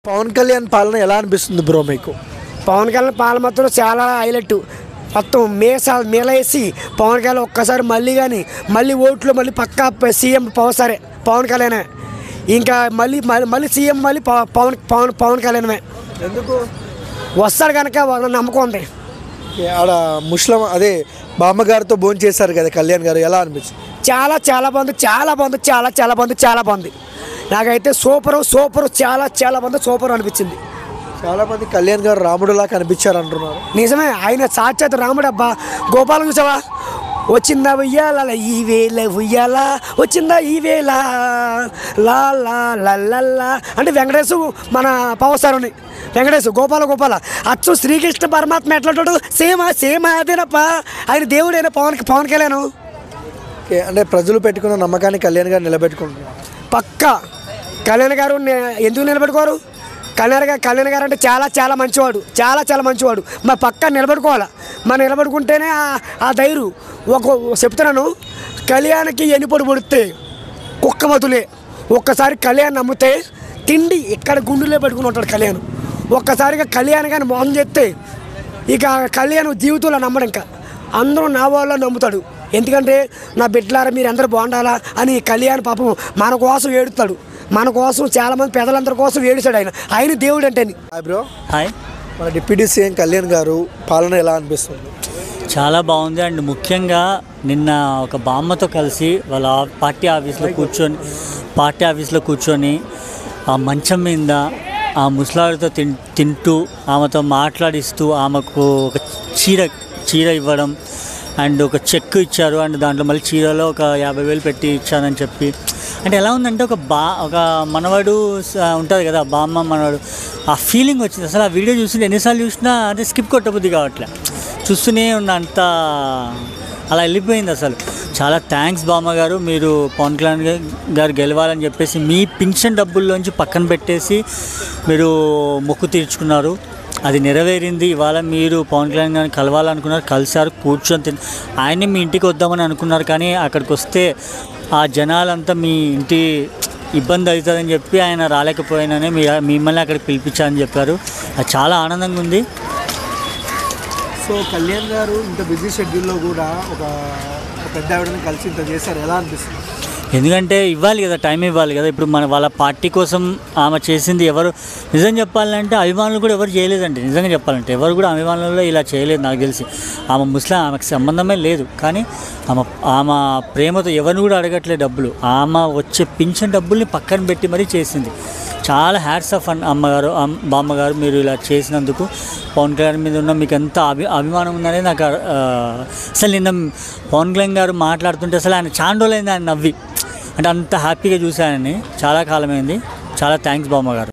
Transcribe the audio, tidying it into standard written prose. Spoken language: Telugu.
పవన్ కళ్యాణ్ పాలన ఎలా అనిపిస్తుంది బ్రో మీకు? పవన్ కళ్యాణ్ పాలన మాత్రం చాలా హైలైట్. మొత్తం మేలేసి పవన్ కళ్యాణ్ ఒక్కసారి మళ్ళీ ఓట్లు మళ్ళీ పక్కా సీఎం పవన్ కళ్యాణే. ఇంకా మళ్ళీ సీఎం పవన్ కళ్యాణమే. ఎందుకు వస్తాడు కనుక నమ్మకం ఉంది. ఆడ ముస్లిం అదే బామ్మగారితో భోజనం చేశారు కదా కళ్యాణ్ గారు, ఎలా అనిపించింది? చాలా బాగుంది. నాకైతే సూపర్ చాలా బాగుంది, సూపర్ అనిపించింది. చాలా మంది కళ్యాణ్ గారు రాముడులా కనిపించారు అంటున్నారు. నిజమే, ఆయన సాక్షాత్ రాముడు. అబ్బా గోపాలం చూసావా? వచ్చిందా ఉయ్యాల ఈ వేళ ఉయ్యాల వచ్చిందా ఈ వేళ లా లా లల్లల్లా అంటే వెంకటేశు మన పవసారుని వెంకటేశు గోపాల అచ్చు శ్రీకృష్ణ పరమాత్మ ఎట్లాంటాడు? సేమ్ అదేనప్ప. ఆయన దేవుడైనా పవన్ కళ్యాణ్. అంటే ప్రజలు పెట్టుకున్న నమ్మకాన్ని కళ్యాణ్ గారు నిలబెట్టుకుంటున్నారు పక్కా. కళ్యాణ్ గారు ఎందుకు నిలబెట్టుకోరు? కళ్యాణ్ గారు అంటే చాలా మంచివాడు, చాలా మంచివాడు. మరి పక్కా నిలబడుకోవాలి. మరి నిలబడుకుంటేనే ఆ ధైర్యం. చెప్తున్నాను, కళ్యాణ్కి ఎనిపొడి పొడితే కుక్క బతులే. ఒక్కసారి కళ్యాణ్ నమ్మితే తిండి ఇక్కడ గుండెలో పెట్టుకుని ఉంటాడు కళ్యాణ్. ఒక్కసారిగా కళ్యాణ్ కానీ మోసం చేస్తే ఇక కళ్యాణ్ జీవితంలో నమ్మడు. ఇంకా అందరూ నా వాళ్ళలో నమ్ముతాడు. ఎందుకంటే నా బిడ్డలారా మీరు అందరూ బాగుండాలా అని కళ్యాణ్ పాపం మన కోసం ఏడుతాడు. మన కోసం చాలామంది పెద్దలందరి కోసం ఏడుస్తాడు. ఆయన దేవుడు అంటే. Hi bro. హాయ్. మన డిప్యూటీ సీఎం కళ్యాణ్ గారు పాలన ఎలా అనిపిస్తుంది? చాలా బాగుంది. అండ్ ముఖ్యంగా నిన్న ఒక బామ్మతో కలిసి వాళ్ళ పార్టీ ఆఫీస్లో కూర్చొని ఆ మంచం మీద ఆ ముసలాడితో తింటూ ఆమెతో మాట్లాడిస్తూ ఆమెకు ఒక చీర ఇవ్వడం అండ్ ఒక చెక్ ఇచ్చారు. అండ్ దాంట్లో మళ్ళీ చీరలో ఒక 50,000 పెట్టి ఇచ్చానని చెప్పి, అంటే ఎలా ఉందంటే ఒక మనవాడు ఉంటుంది కదా, బామ్మ మనవాడు, ఆ ఫీలింగ్ వచ్చింది. అసలు ఆ వీడియో చూసి ఎన్నిసార్లు చూసినా అంటే స్కిప్ కొట్టబుద్ధి కావట్లే, చూస్తూనే ఉన్న అంత అలా వెళ్ళిపోయింది. అసలు చాలా థ్యాంక్స్ బామ్మ గారు, మీరు పవన్ కళ్యాణ్ గారు గెలవాలని చెప్పేసి మీ పింఛన్ డబ్బుల్లోంచి పక్కన పెట్టేసి మీరు మొక్కు తీర్చుకున్నారు. అది నెరవేరింది. ఇవాళ మీరు పవన్ కళ్యాణ్ గారిని కలవాలనుకున్నారు, కలిసారు, కూర్చొని ఆయన్ని మీ ఇంటికి వద్దామని అనుకున్నారు. కానీ అక్కడికి వస్తే ఆ జనాలంతా మీ ఇంటి ఇబ్బంది అవుతుందని చెప్పి ఆయన రాలేకపోయిననే మిమ్మల్ని అక్కడికి పిలిపించారని చెప్పారు. అది చాలా ఆనందంగా ఉంది. సో కళ్యాణ్ గారు ఇంత బిజీ షెడ్యూల్లో కూడా ఒక పెద్ద ఆవిడని కలిసి ఇంత చేశారు, ఎలా అనిపిస్తుంది? ఎందుకంటే ఇవ్వాలి కదా, టైం ఇవ్వాలి కదా. ఇప్పుడు వాళ్ళ పార్టీ కోసం ఆమె చేసింది ఎవరు నిజం చెప్పాలంటే అభిమానులు కూడా ఎవరు చేయలేదండి. నిజంగా చెప్పాలంటే ఎవరు కూడా అభిమానులలో ఇలా చేయలేదు నాకు తెలిసి. ఆమెకు సంబంధమే లేదు. కానీ ఆమె ప్రేమతో ఎవరిని కూడా అడగట్లేదు డబ్బులు. ఆమె వచ్చే పింఛన్ డబ్బుల్ని పక్కన పెట్టి మరీ చేసింది. చాలా హ్యాట్స్ ఆఫ్ బామ్మగారు, మీరు ఇలా చేసినందుకు. పవన్ కళ్యాణ్ మీద ఉన్న మీకు ఎంత అభిమానం ఉందనేది నాకు అసలు నిన్న పవన్ కళ్యాణ్ గారు మాట్లాడుతుంటే అసలు ఆయన చాండోలైంది, ఆయన నవ్వి, అంటే అంత హ్యాపీగా చూశానని. చాలా కాలమైంది. చాలా థ్యాంక్స్ బామ్మగారు.